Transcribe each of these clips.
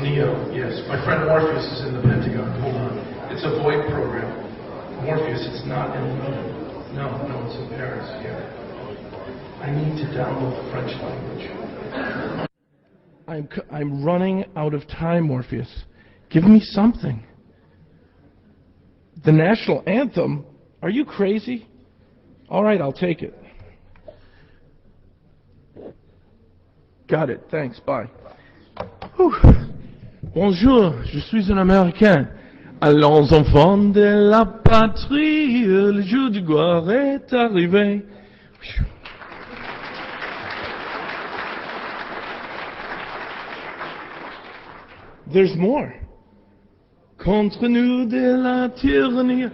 NEO, yes. My friend Morpheus is in the Pentagon. Hold on. It's a VoIP program. Morpheus, it's not in London. No, it's in Paris, yeah. I need to download the French language. I'm running out of time, Morpheus. Give me something. The national anthem? Are you crazy? All right, I'll take it. Got it. Thanks. Bye. Whew. Bonjour, je suis un Américain. Allons enfants de la patrie, le jour du gloire est arrivé. There's more. Contre nous de la tyrannie.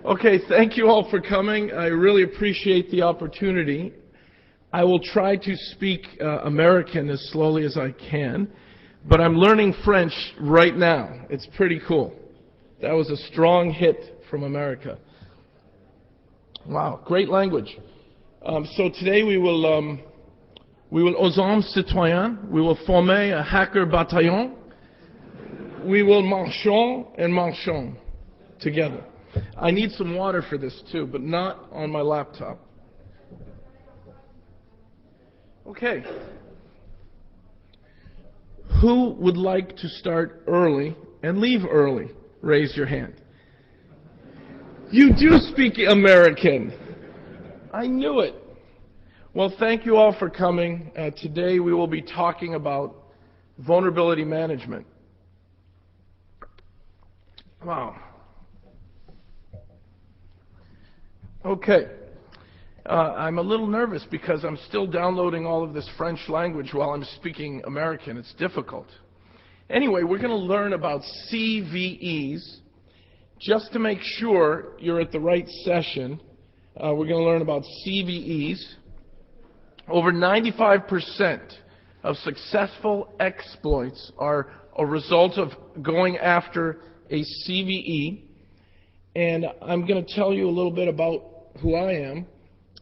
Okay, thank you all for coming. I really appreciate the opportunity. I will try to speak American as slowly as I can, but I'm learning French right now. It's pretty cool. That was a strong hit from America. Wow, great language. So today we will aux armes citoyens, we will former a hacker bataillon. We will marchons and marchons together. I need some water for this too, but not on my laptop. Okay. Who would like to start early and leave early? Raise your hand. You do speak American. I knew it. Well, thank you all for coming. Today we will be talking about vulnerability management. Wow. Okay. I'm a little nervous because I'm still downloading all of this French language while I'm speaking American. It's difficult. Anyway, we're going to learn about CVEs. Just to make sure you're at the right session, we're going to learn about CVEs. Over 95% of successful exploits are a result of going after a CVE. And I'm going to tell you a little bit about who I am,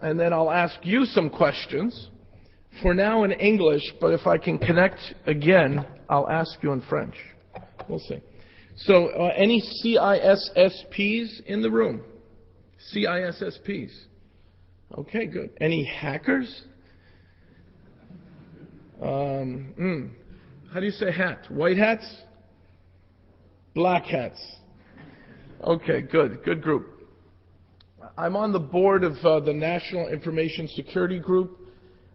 and then I'll ask you some questions. For now in English, but if I can connect again, I'll ask you in French. We'll see. So, any CISSPs in the room? CISSPs. Okay, good. Any hackers? How do you say hat? White hats? Black hats. Okay, good. Good group. I'm on the board of the National Information Security Group.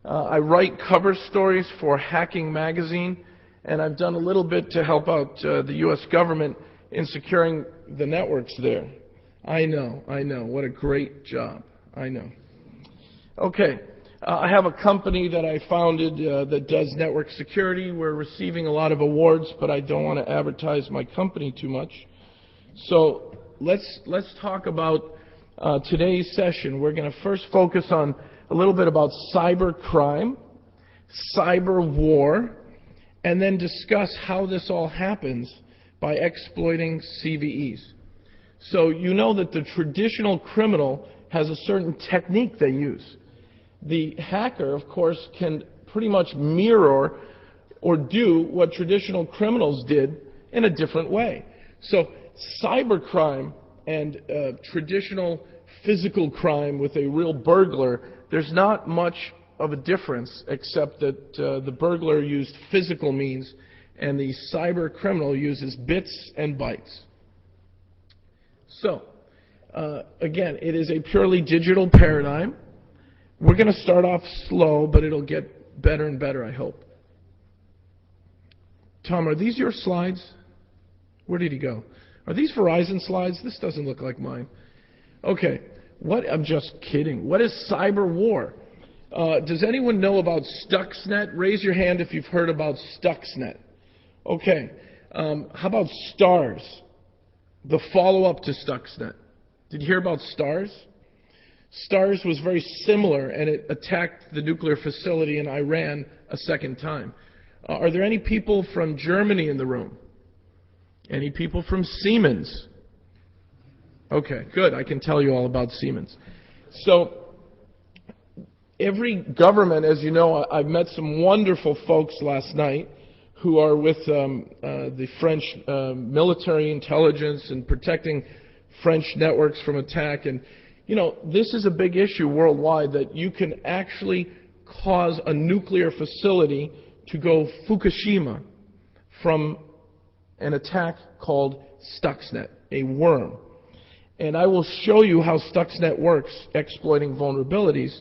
I write cover stories for Hacking Magazine, and I've done a little bit to help out the U.S. government in securing the networks there. I know. What a great job. I know. Okay. I have a company that I founded that does network security. We're receiving a lot of awards, but I don't want to advertise my company too much. So let's talk about today's session. We're going to first focus on a little bit about cyber crime, cyber war, and then discuss how this all happens by exploiting CVEs. So you know that the traditional criminal has a certain technique they use. The hacker, of course, can pretty much mirror or do what traditional criminals did in a different way. So cybercrime and traditional physical crime with a real burglar, there's not much of a difference except that the burglar used physical means and the cyber criminal uses bits and bytes. So, again, it is a purely digital paradigm. We're going to start off slow, but it'll get better and better, I hope. Tom, are these your slides? Where did he go? Are these Verizon slides? This doesn't look like mine. Okay. I'm just kidding. What is cyber war? Does anyone know about Stuxnet? Raise your hand if you've heard about Stuxnet. Okay. How about STARS? The follow-up to Stuxnet. Did you hear about STARS? STARS was very similar, and it attacked the nuclear facility in Iran a second time. Are there any people from Germany in the room? Any people from Siemens? Okay, good. I can tell you all about Siemens. So every government, as you know, I've met some wonderful folks last night who are with the French military intelligence and protecting French networks from attack. And, you know, this is a big issue worldwide, that you can actually cause a nuclear facility to go Fukushima from an attack called Stuxnet, a worm. And I will show you how Stuxnet works, exploiting vulnerabilities.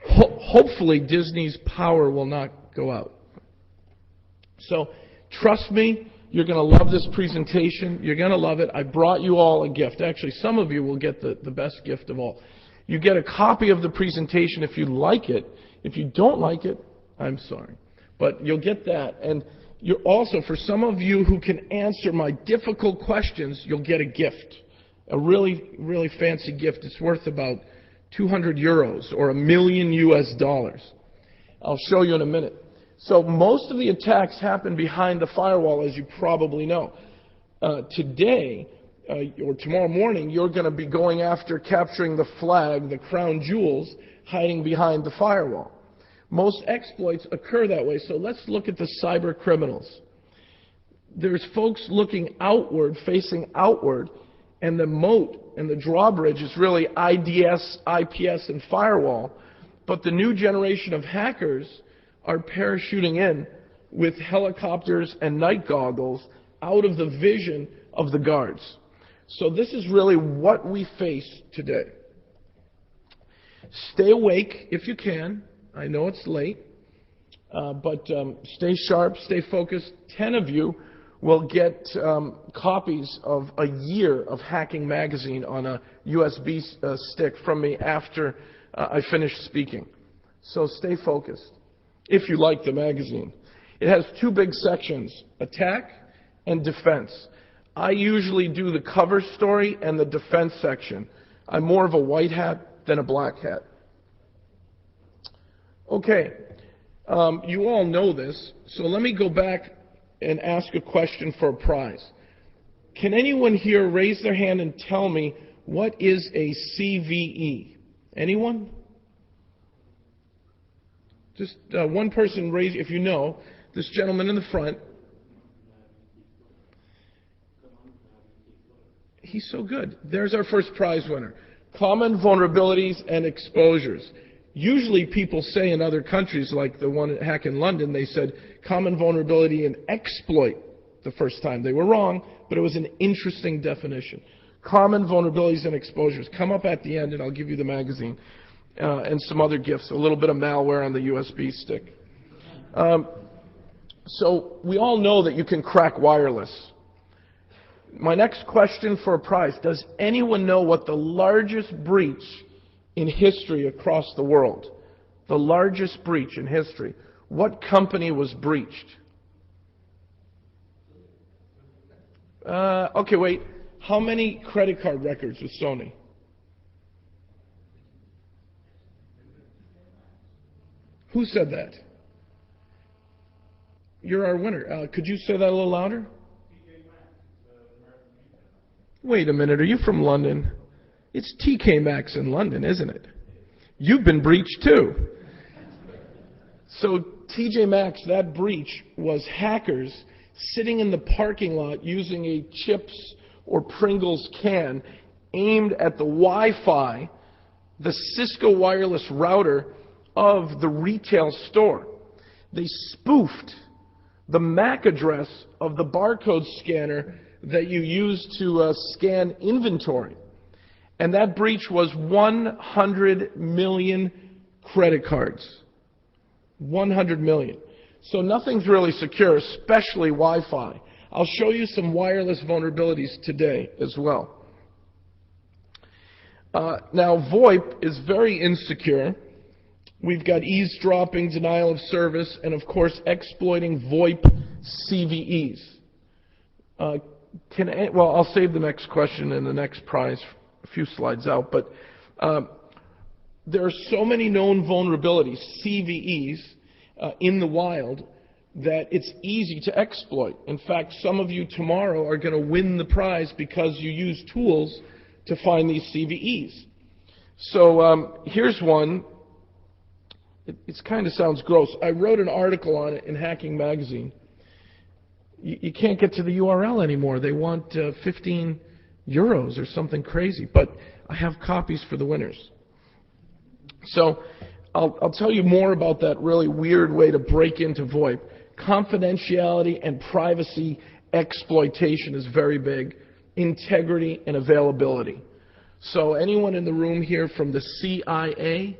Hopefully Disney's power will not go out. So trust me, you're going to love this presentation. You're going to love it. I brought you all a gift. Actually, some of you will get the best gift of all. You get a copy of the presentation if you like it. If you don't like it, I'm sorry. But you'll get that. And you're also, for some of you who can answer my difficult questions, you'll get a gift. A really, really fancy gift. It's worth about 200 euros or $1 million US. I'll show you in a minute. So most of the attacks happen behind the firewall, as you probably know. Today, or tomorrow morning, you're going to be going after capturing the flag, the crown jewels, hiding behind the firewall. Most exploits occur that way, so let's look at the cyber criminals. There's folks looking outward, facing outward, and the moat and the drawbridge is really IDS, IPS, and firewall. But the new generation of hackers are parachuting in with helicopters and night goggles out of the vision of the guards. So this is really what we face today. Stay awake if you can. I know it's late, but stay sharp, stay focused. 10 of you will get copies of a year of Hacking Magazine on a USB stick from me after I finish speaking. So stay focused, if you like the magazine. It has two big sections, attack and defense. I usually do the cover story and the defense section. I'm more of a white hat than a black hat. Okay, you all know this, so let me go back and ask a question for a prize. Can anyone here raise their hand and tell me what is a CVE? Anyone? Just one person raise, if you know. This gentleman in the front. He's so good. There's our first prize winner. Common vulnerabilities and exposures. Usually people say in other countries, like the one at Hack in London, they said common vulnerability and exploit the first time. They were wrong, but it was an interesting definition. Common vulnerabilities and exposures. Come up at the end and I'll give you the magazine and some other gifts, a little bit of malware on the USB stick. So we all know that you can crack wireless. My next question for a prize, does anyone know what the largest breach in history across the world? The largest breach in history. What company was breached? Okay, wait. How many credit card records with Sony? Who said that? You're our winner. Could you say that a little louder? Wait a minute. Are you from London? It's TK Maxx in London, isn't it? You've been breached too. So TJ Maxx, that breach was hackers sitting in the parking lot using a chips or Pringles can aimed at the Wi-Fi, the Cisco wireless router of the retail store. They spoofed the MAC address of the barcode scanner that you use to scan inventory. And that breach was 100 million credit cards. 100 million. So nothing's really secure, especially Wi-Fi. I'll show you some wireless vulnerabilities today as well. Now, VoIP is very insecure. We've got eavesdropping, denial of service, and of course exploiting VoIP CVEs. Well, I'll save the next question and the next prize a few slides out, but there are so many known vulnerabilities, CVEs, in the wild that it's easy to exploit. In fact, some of you tomorrow are going to win the prize because you use tools to find these CVEs. So here's one. It kind of sounds gross. I wrote an article on it in Hacking Magazine. You can't get to the URL anymore. They want 15 euros or something crazy. But I have copies for the winners. So I'll tell you more about that really weird way to break into VoIP. Confidentiality and privacy exploitation is very big. Integrity and availability. So anyone in the room here from the CIA?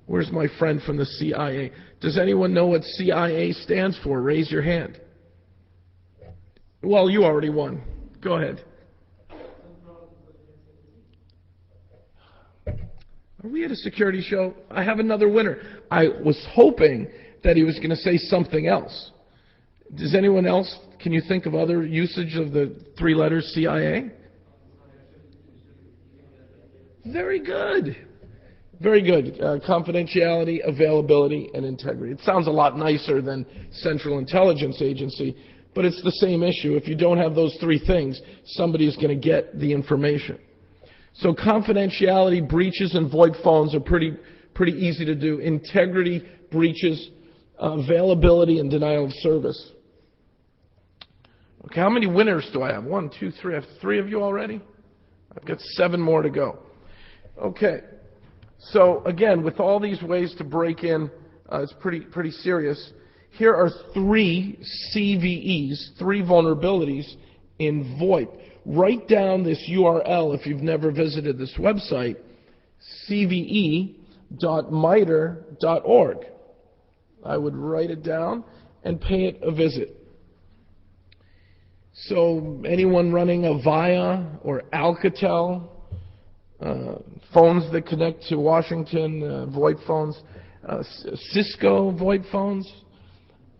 Where's my friend from the CIA? Does anyone know what CIA stands for? Raise your hand. Well, you already won. Go ahead. Are we at a security show? I have another winner. I was hoping that he was going to say something else. Does anyone else, can you think of other usage of the 3 letters CIA? Very good. Very good. Confidentiality, availability, and integrity. It sounds a lot nicer than Central Intelligence Agency, but it's the same issue. If you don't have those 3 things, somebody is going to get the information. So confidentiality breaches and VoIP phones are pretty easy to do. Integrity breaches, availability, and denial of service. Okay, how many winners do I have? 1, 2, 3. I have 3 of you already? I've got 7 more to go. Okay. So again, with all these ways to break in, it's pretty serious. Here are 3 CVEs, 3 vulnerabilities in VoIP. Write down this URL if you've never visited this website, cve.miter.org. I would write it down and pay it a visit. So anyone running a Avaya or Alcatel, phones that connect to Washington, VoIP phones, Cisco VoIP phones,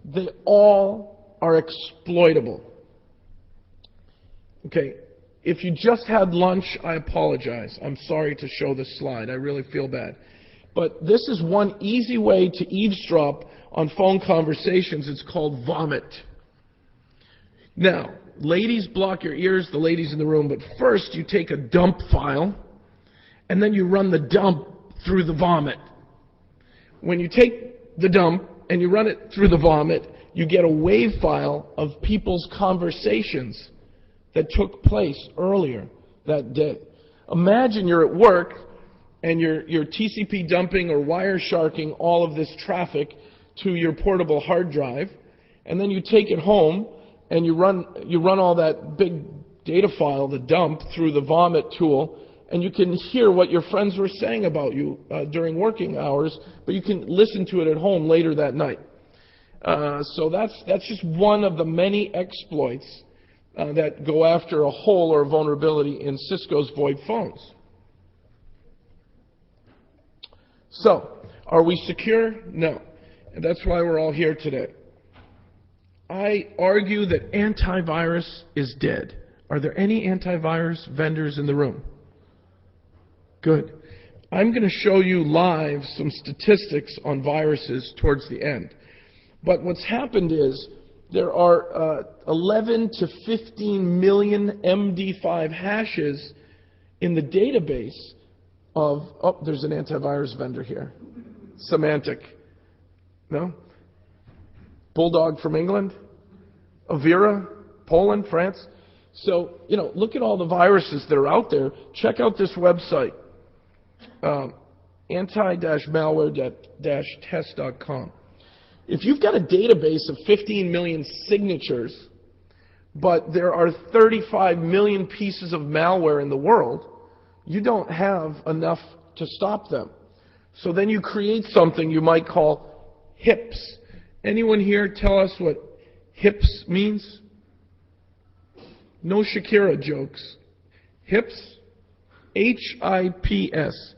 they all are exploitable. Okay, if you just had lunch, I apologize. I'm sorry to show this slide. I really feel bad. But this is one easy way to eavesdrop on phone conversations. It's called vomit. Now, ladies, block your ears, the ladies in the room, but first you take a dump file, and then you run the dump through the vomit. When you take the dump and you run it through the vomit, you get a WAV file of people's conversations that took place earlier that day. Imagine you're at work and you're TCP dumping or wire sharking all of this traffic to your portable hard drive, and then you take it home and you run all that big data file, the dump, through the vomit tool, and you can hear what your friends were saying about you during working hours, but you can listen to it at home later that night. So that's just one of the many exploits that go after a hole or a vulnerability in Cisco's VoIP phones. So, are we secure? No. And that's why we're all here today. I argue that antivirus is dead. Are there any antivirus vendors in the room? Good. I'm going to show you live some statistics on viruses towards the end. But what's happened is there are 11 to 15 million MD5 hashes in the database of, oh, there's an antivirus vendor here. Symantec. No? Bulldog from England? Avira? Poland? France? So, look at all the viruses that are out there. Check out this website, anti-malware-test.com. If you've got a database of 15 million signatures, but there are 35 million pieces of malware in the world, you don't have enough to stop them. So then you create something you might call HIPS. Anyone here tell us what HIPS means? No Shakira jokes. HIPS? H-I-P-S.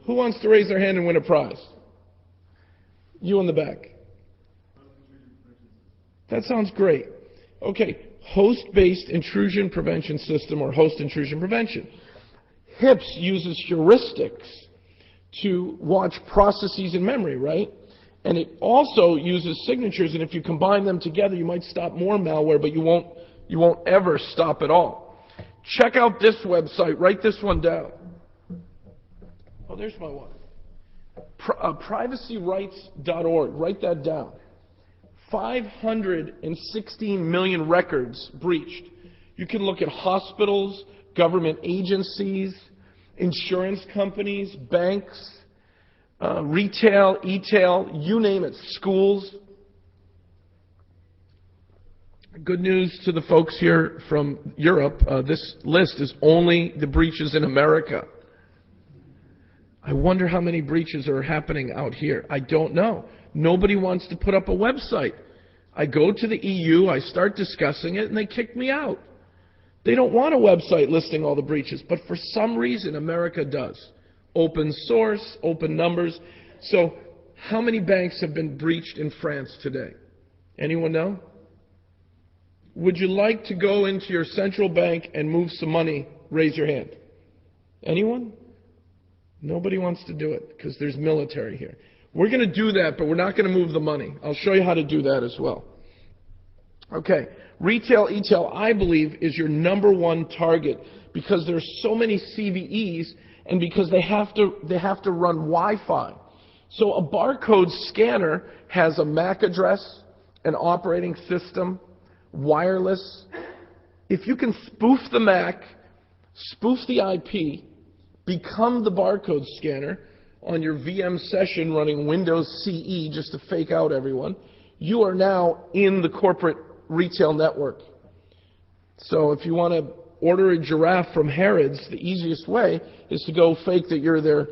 Who wants to raise their hand and win a prize? You in the back. That sounds great. Okay, host-based intrusion prevention system, or host intrusion prevention. HIPS uses heuristics to watch processes in memory, right? And it also uses signatures, and if you combine them together, you might stop more malware, but you won't ever stop it all. Check out this website. Write this one down. Oh, there's my one. Privacyrights.org, write that down. 516 million records breached. You can look at hospitals, government agencies, insurance companies, banks, retail, e-tail, you name it, schools. Good news to the folks here from Europe, this list is only the breaches in America. I wonder how many breaches are happening out here. I don't know. Nobody wants to put up a website. I go to the EU, I start discussing it, and they kick me out. They don't want a website listing all the breaches, but for some reason America does. Open source, open numbers. So how many banks have been breached in France today? Anyone know? Would you like to go into your central bank and move some money? Raise your hand. Anyone? Nobody wants to do it because there's military here. We're going to do that, but we're not going to move the money. I'll show you how to do that as well. Okay, retail, e-tail, I believe, is your number one target because there's so many CVEs and because they have to run Wi-Fi. So a barcode scanner has a MAC address, an operating system, wireless. If you can spoof the MAC, spoof the IP, become the barcode scanner on your VM session running Windows CE just to fake out everyone, you are now in the corporate retail network. So if you want to order a giraffe from Harrods, the easiest way is to go fake that you're their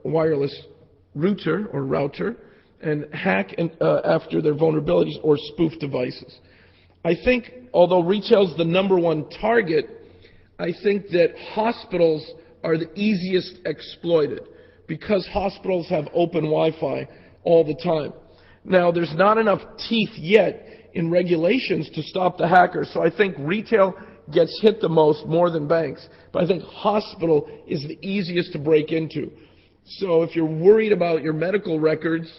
wireless router and hack after their vulnerabilities or spoof devices. I think, although retail's the number one target, I think that hospitals are the easiest exploited because hospitals have open Wi-Fi all the time. Now, there's not enough teeth yet in regulations to stop the hackers, so I think retail gets hit the most, more than banks. But I think hospital is the easiest to break into. So if you're worried about your medical records,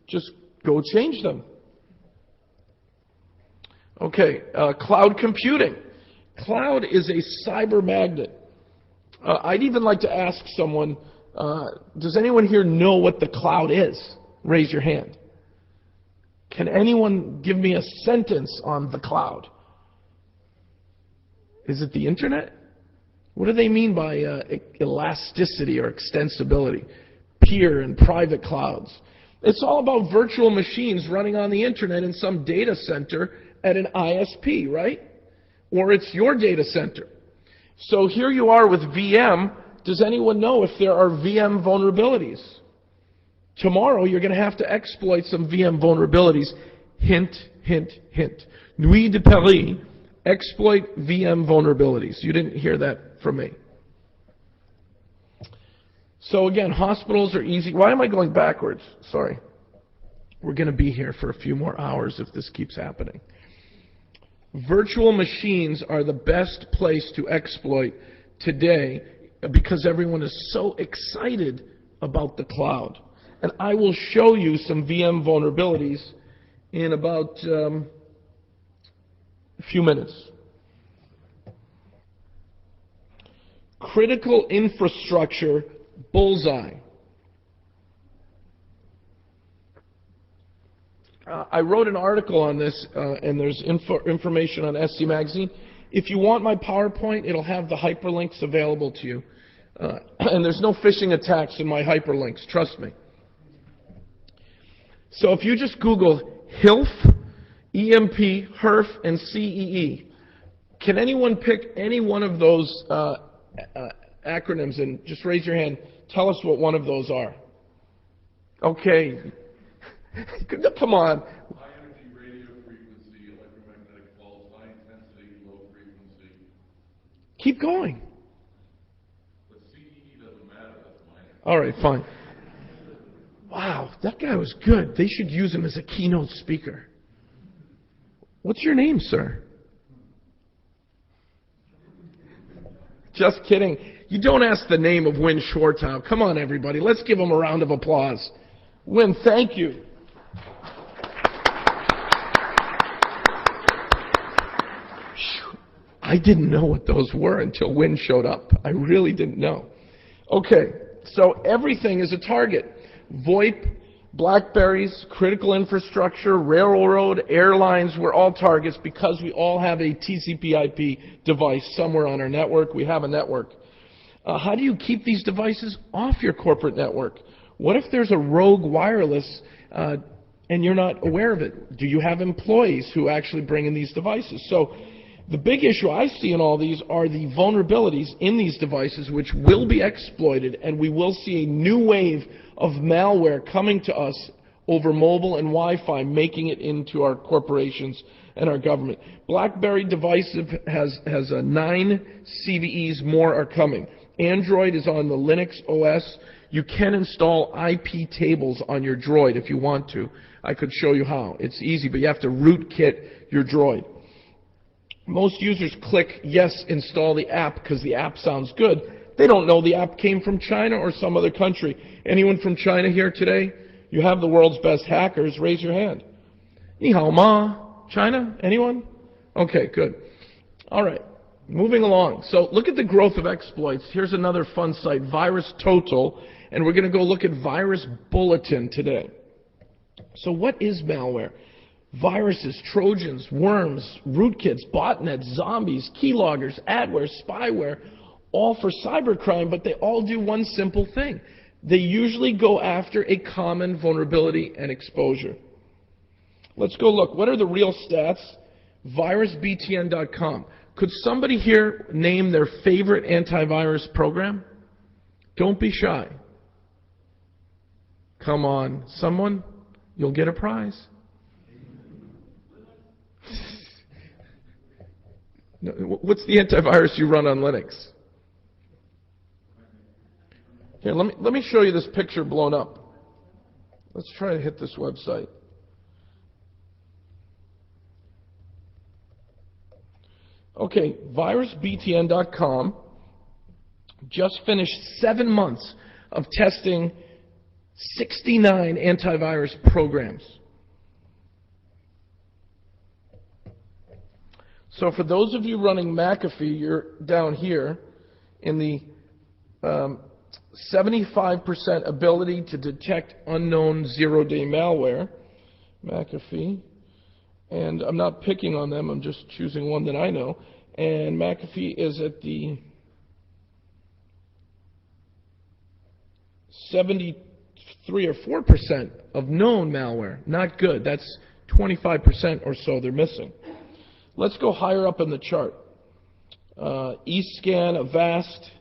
just go change them. Okay, cloud computing. Cloud is a cyber magnet. I'd even like to ask someone, does anyone here know what the cloud is? Raise your hand. Can anyone give me a sentence on the cloud? Is it the internet? What do they mean by elasticity or extensibility? Peer and private clouds. It's all about virtual machines running on the internet in some data center at an ISP, right? Or it's your data center. So here you are with VM. Does anyone know if there are VM vulnerabilities? Tomorrow you're going to have to exploit some VM vulnerabilities. Hint, hint, hint. Nuit de Paris, exploit VM vulnerabilities. You didn't hear that from me. So again, hospitals are easy. Why am I going backwards? Sorry. We're going to be here for a few more hours if this keeps happening. Virtual machines are the best place to exploit today because everyone is so excited about the cloud. And I will show you some VM vulnerabilities in about a few minutes. Critical infrastructure bullseye. I wrote an article on this, and there's information on SC Magazine. If you want my PowerPoint, it'll have the hyperlinks available to you. And there's no phishing attacks in my hyperlinks, trust me. So if you just Google HILF, EMP, HERF, and CEE, can anyone pick any one of those acronyms and just raise your hand? Tell us what one of those are. Okay. Come on. High energy radio frequency, electromagnetic pulse, high intensity, low frequency. Keep going. But CEE doesn't matter, that's minor. All right, fine. Wow, that guy was good. They should use him as a keynote speaker. What's your name, sir? Just kidding. You don't ask the name of Win Shortow. Come on, everybody. Let's give him a round of applause. Win, thank you. I didn't know what those were until Win showed up. I really didn't know. Okay, So everything is a target. VoIP, BlackBerries, critical infrastructure, railroad, airlines, we're all targets because we all have a TCP/IP device somewhere on our network. We have a network. How do you keep these devices off your corporate network? What if there's a rogue wireless and you're not aware of it? Do you have employees who actually bring in these devices? So the big issue I see in all these are the vulnerabilities in these devices which will be exploited, and we will see a new wave of malware coming to us over mobile and Wi-Fi, making it into our corporations and our government. BlackBerry device has 9 CVEs, more are coming. Android is on the Linux OS. You can install IP tables on your Droid if you want to. I could show you how. It's easy, but you have to rootkit your Droid. Most users click yes, install the app because the app sounds good. They don't know the app came from China or some other country. Anyone from China here today? You have the world's best hackers. Raise your hand. Ni hao ma. China? Anyone? Okay, good. All right. Moving along. So look at the growth of exploits. Here's another fun site, Virus Total, and we're going to go look at Virus Bulletin today. So what is malware? Viruses, Trojans, worms, rootkits, botnets, zombies, keyloggers, adware, spyware, all for cybercrime, but they all do one simple thing. They usually go after a common vulnerability and exposure. Let's go look. What are the real stats? VirusBTN.com. Could somebody here name their favorite antivirus program? Don't be shy. Come on. Someone? You'll get a prize. No, what's the antivirus you run on Linux? Here, let me show you this picture blown up. Let's try to hit this website. Okay, virusbtn.com just finished 7 months of testing 69 antivirus programs. So for those of you running McAfee, you're down here in the 75% ability to detect unknown zero-day malware, McAfee. And I'm not picking on them, I'm just choosing one that I know. And McAfee is at the 73 or 4% of known malware. Not good. That's 25% or so they're missing. Let's go higher up in the chart. eScan, Avast,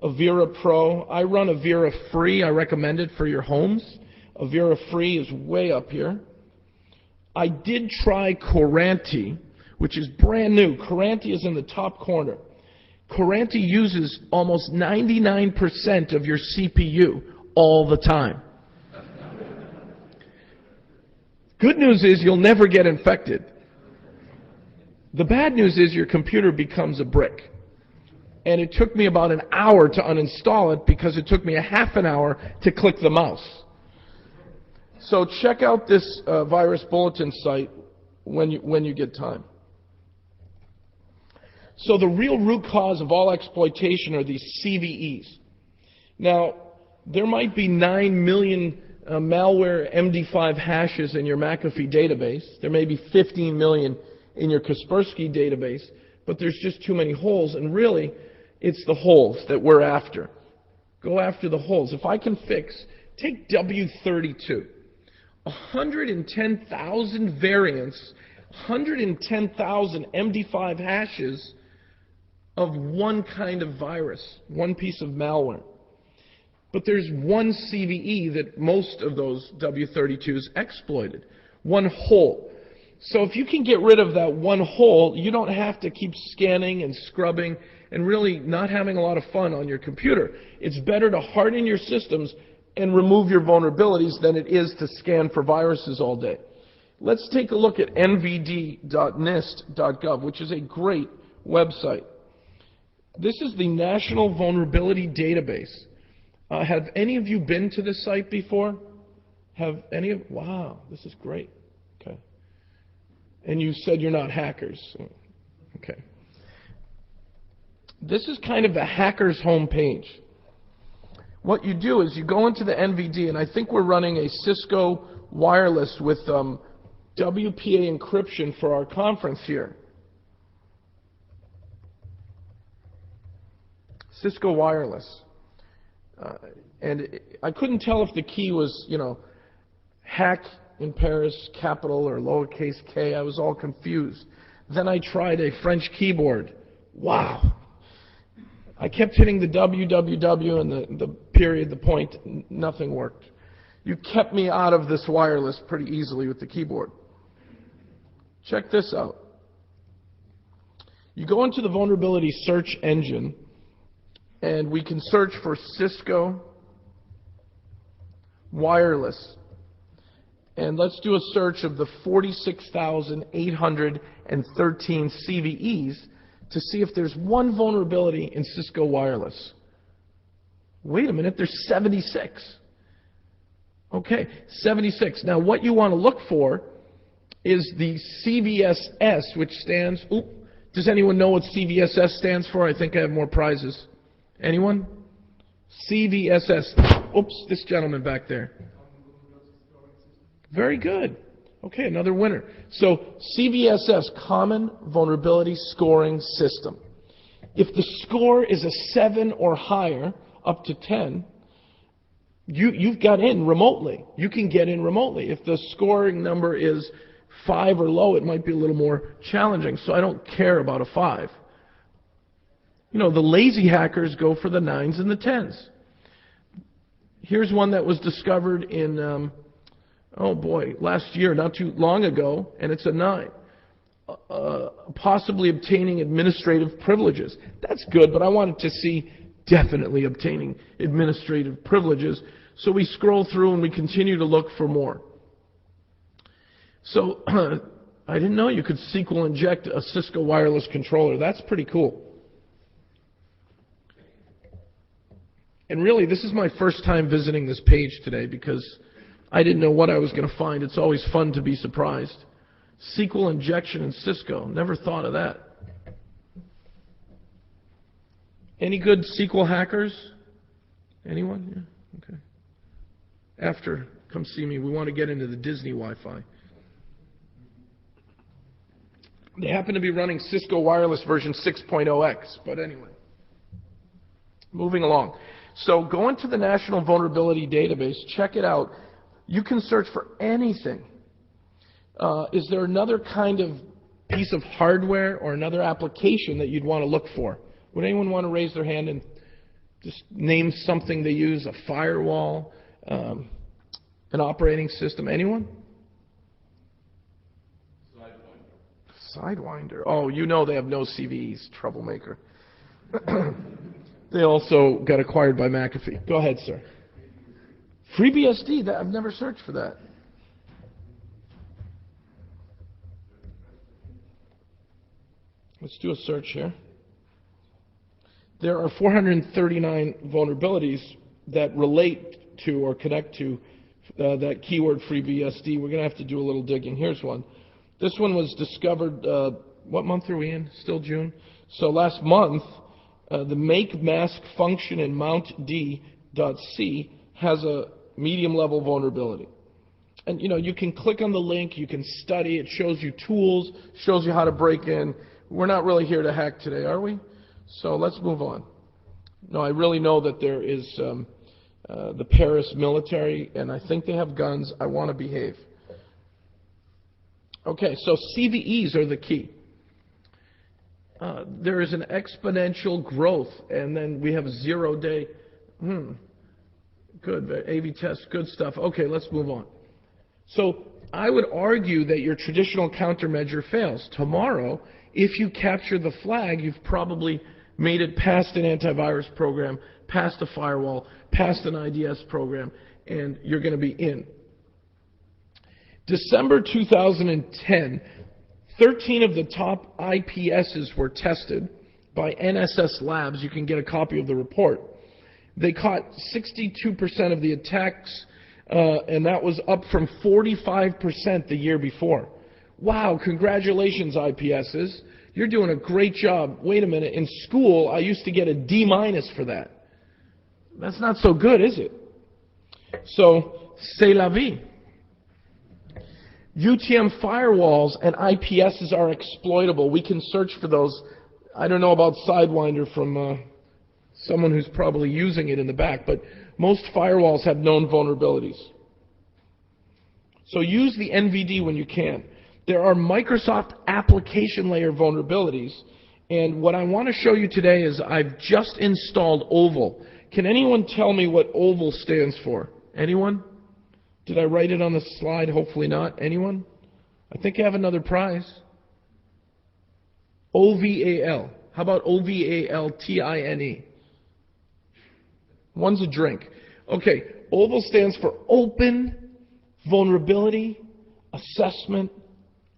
Avira Pro. I run Avira Free. I recommend it for your homes. Avira Free is way up here. I did try Coranti, which is brand new. Coranti is in the top corner. Coranti uses almost 99% of your CPU all the time. Good news is you'll never get infected. The bad news is your computer becomes a brick. And it took me about an hour to uninstall it because it took me a half an hour to click the mouse. So check out this virus bulletin site when you get time. So the real root cause of all exploitation are these CVEs. Now, there might be 9 million malware MD5 hashes in your McAfee database. There may be 15 million in your Kaspersky database, but there's just too many holes, and really, it's the holes that we're after. Go after the holes. If I can take W32, 110,000 variants, 110,000 MD5 hashes of one kind of virus, one piece of malware. But there's one CVE that most of those W32s exploited, one hole. So if you can get rid of that one hole, you don't have to keep scanning and scrubbing and really not having a lot of fun on your computer. It's better to harden your systems and remove your vulnerabilities than it is to scan for viruses all day. Let's take a look at nvd.nist.gov, which is a great website. This is the National Vulnerability Database. Have any of you been to this site before? Wow, this is great. Okay. And you said you're not hackers. Okay. This is kind of the hacker's homepage. what you do is you go into the NVD, and I think we're running a Cisco wireless with WPA encryption for our conference here. Cisco wireless. And I couldn't tell if the key was, hack in Paris, capital or lowercase k. I was all confused. Then I tried a French keyboard. Wow. I kept hitting the www and the period, the point, nothing worked. You kept me out of this wireless pretty easily with the keyboard. Check this out. You go into the vulnerability search engine, and we can search for Cisco wireless. And let's do a search of the 46,813 CVEs to see if there's one vulnerability in Cisco wireless. Wait a minute, there's 76. Okay, 76. Now what you want to look for is the CVSS, which stands, does anyone know what CVSS stands for? I think I have more prizes. Anyone? CVSS. Oops, this gentleman back there. Very good. Okay, another winner. So CVSS, Common Vulnerability Scoring System. If the score is a 7 or higher, up to 10, you've got in remotely. You can get in remotely. If the scoring number is 5 or low, it might be a little more challenging. So I don't care about a 5. The lazy hackers go for the 9s and the 10s. Here's one that was discovered in, last year, not too long ago, and it's a 9. Possibly obtaining administrative privileges. That's good, but I wanted to see definitely obtaining administrative privileges. So we scroll through and we continue to look for more. So I didn't know you could SQL inject a Cisco wireless controller. That's pretty cool. And really, this is my first time visiting this page today because I didn't know what I was going to find. It's always fun to be surprised. SQL injection in Cisco. Never thought of that. Any good SQL hackers? Anyone? Yeah? Okay. After, come see me. We want to get into the Disney Wi-Fi. They happen to be running Cisco Wireless version 6.0x, but anyway. Moving along. So go into the National Vulnerability Database, check it out. You can search for anything. Is there another kind of piece of hardware or another application that you'd want to look for? Would anyone want to raise their hand and just name something they use? A firewall, an operating system? Anyone? Sidewinder. Oh, they have no CVEs. Troublemaker. They also got acquired by McAfee. Go ahead, sir. FreeBSD. I've never searched for that. Let's do a search here. There are 439 vulnerabilities that relate to or connect to that keyword FreeBSD. We're going to have to do a little digging. Here's one. This one was discovered, what month are we in? Still June? So last month, the make mask function in mountd.c has a medium level vulnerability. And you can click on the link, you can study, it shows you tools, shows you how to break in. We're not really here to hack today, are we? So let's move on. No, I really know that there is the Paris military, and I think they have guns. I want to behave. Okay, so CVEs are the key. There is an exponential growth, and then we have 0-day. Good, AV test, good stuff. Okay, let's move on. So I would argue that your traditional countermeasure fails. Tomorrow, if you capture the flag, you've probably made it past an antivirus program, past a firewall, past an IDS program, and you're going to be in. December 2010, 13 of the top IPSs were tested by NSS Labs. You can get a copy of the report. They caught 62% of the attacks, and that was up from 45% the year before. Wow, congratulations, IPSs. You're doing a great job. Wait a minute, in school, I used to get a D- for that. That's not so good, is it? So, c'est la vie. UTM firewalls and IPSs are exploitable. We can search for those. I don't know about Sidewinder from someone who's probably using it in the back, but most firewalls have known vulnerabilities. So use the NVD when you can. There are Microsoft application layer vulnerabilities, and what I want to show you today is I've just installed Oval. Can anyone tell me what Oval stands for? Anyone? Did I write it on the slide? Hopefully not. Anyone? I think I have another prize. OVAL. How about OVALTINE? One's a drink. Okay, Oval stands for Open Vulnerability Assessment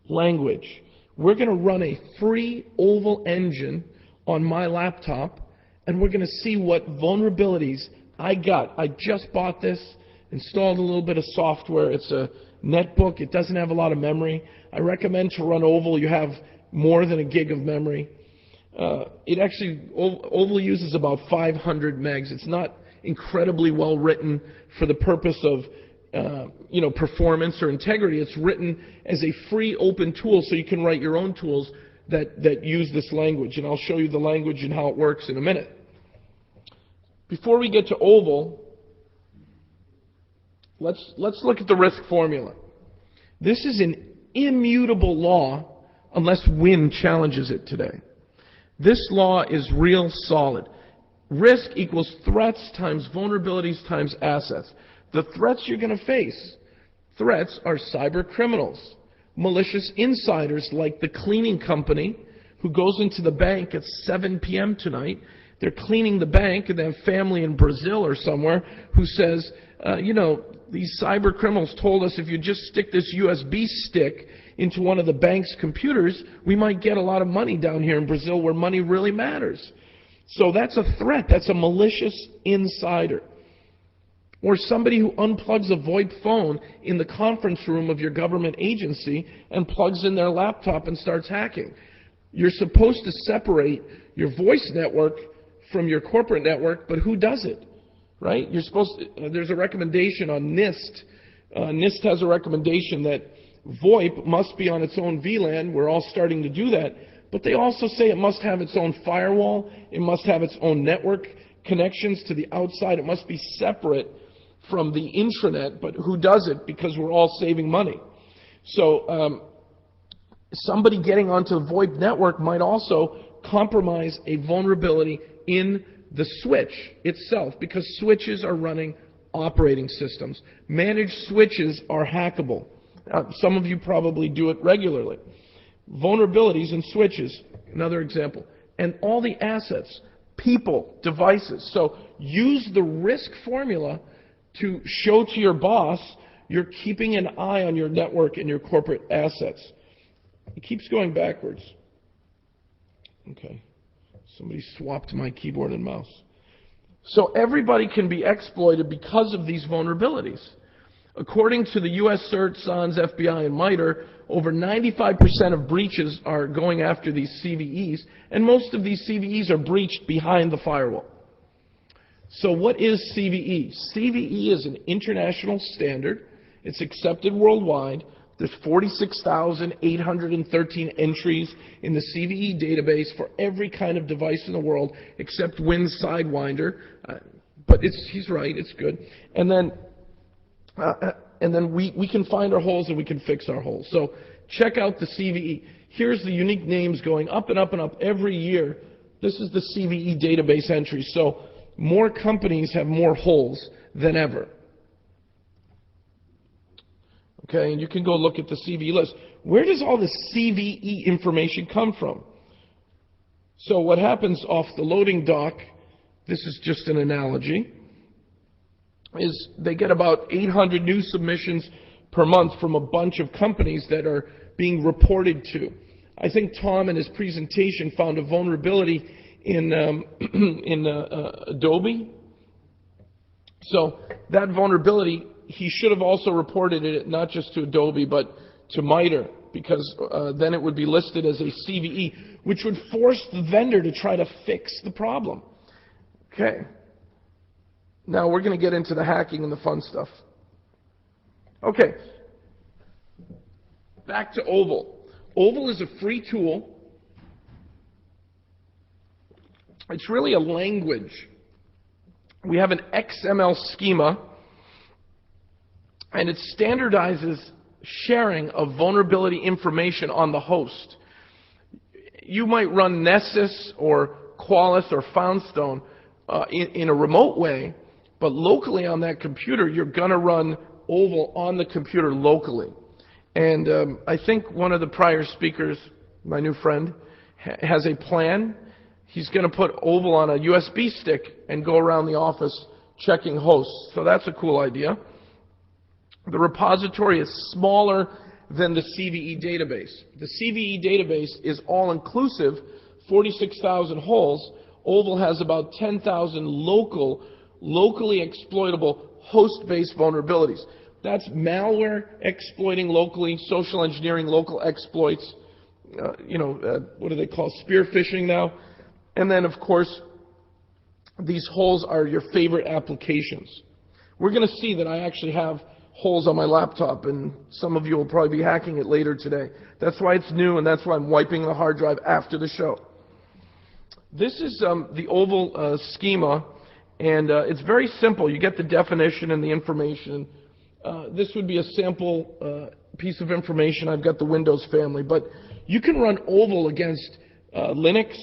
Language. We're going to run a free Oval engine on my laptop, and we're going to see what vulnerabilities I got. I just bought this, installed a little bit of software. It's a netbook. It doesn't have a lot of memory. I recommend to run Oval. You have more than a gig of memory. Oval uses about 500 megs. It's not incredibly well written for the purpose of performance or integrity. It's written as a free open tool, so you can write your own tools that use this language. And I'll show you the language and how it works in a minute. Before we get to Oval, let's look at the risk formula. This is an immutable law unless Win challenges it today. This law is real solid. Risk equals threats times vulnerabilities times assets. The threats you're going to face, threats are cyber criminals, malicious insiders like the cleaning company who goes into the bank at 7 p.m. tonight. They're cleaning the bank, and they have family in Brazil or somewhere who says, these cyber criminals told us if you just stick this USB stick into one of the bank's computers, we might get a lot of money down here in Brazil where money really matters. So that's a threat. That's a malicious insider. Or somebody who unplugs a VoIP phone in the conference room of your government agency and plugs in their laptop and starts hacking. You're supposed to separate your voice network from your corporate network, but who does it? Right? You're supposed to, there's a recommendation on NIST. NIST has a recommendation that VoIP must be on its own VLAN. We're all starting to do that. But they also say it must have its own firewall. It must have its own network connections to the outside. It must be separate from the intranet. But who does it? Because we're all saving money. So somebody getting onto the VoIP network might also compromise a vulnerability in the switch itself, because switches are running operating systems. Managed switches are hackable. Some of you probably do it regularly. Vulnerabilities in switches, another example. And all the assets, people, devices. So use the risk formula to show to your boss you're keeping an eye on your network and your corporate assets. It keeps going backwards. Okay. Somebody swapped my keyboard and mouse. So everybody can be exploited because of these vulnerabilities. According to the U.S. CERT, SANS, FBI, and MITRE, over 95% of breaches are going after these CVEs, and most of these CVEs are breached behind the firewall. So what is CVE? CVE is an international standard. It's accepted worldwide. There's 46,813 entries in the CVE database for every kind of device in the world except Win Sidewinder. But he's right, it's good. And then we can find our holes and we can fix our holes. So check out the CVE. Here's the unique names going up and up and up every year. This is the CVE database entries. So more companies have more holes than ever. Okay, and you can go look at the CVE list. Where does all this CVE information come from? So what happens off the loading dock, this is just an analogy, is they get about 800 new submissions per month from a bunch of companies that are being reported to. I think Tom in his presentation found a vulnerability in Adobe. So that vulnerability, he should have also reported it not just to Adobe but to MITRE, because then it would be listed as a CVE, which would force the vendor to try to fix the problem. Okay. Now we're going to get into the hacking and the fun stuff. Okay, back to Oval. Oval is a free tool. It's really a language. We have an XML schema, and it standardizes sharing of vulnerability information on the host. You might run Nessus or Qualys or Foundstone in a remote way, but locally on that computer, you're going to run Oval on the computer locally. And I think one of the prior speakers, my new friend, has a plan. He's going to put Oval on a USB stick and go around the office checking hosts. So that's a cool idea. The repository is smaller than the CVE database. The CVE database is all-inclusive, 46,000 holes. Oval has about 10,000 locally exploitable host-based vulnerabilities. That's malware exploiting locally, social engineering local exploits, what do they call spear phishing now? And then, of course, these holes are your favorite applications. We're going to see that I actually have holes on my laptop, and some of you will probably be hacking it later today. That's why it's new, and that's why I'm wiping the hard drive after the show. This is the Oval schema, and it's very simple. You get the definition and the information. This would be a sample piece of information. I've got the Windows family, but you can run Oval against Linux,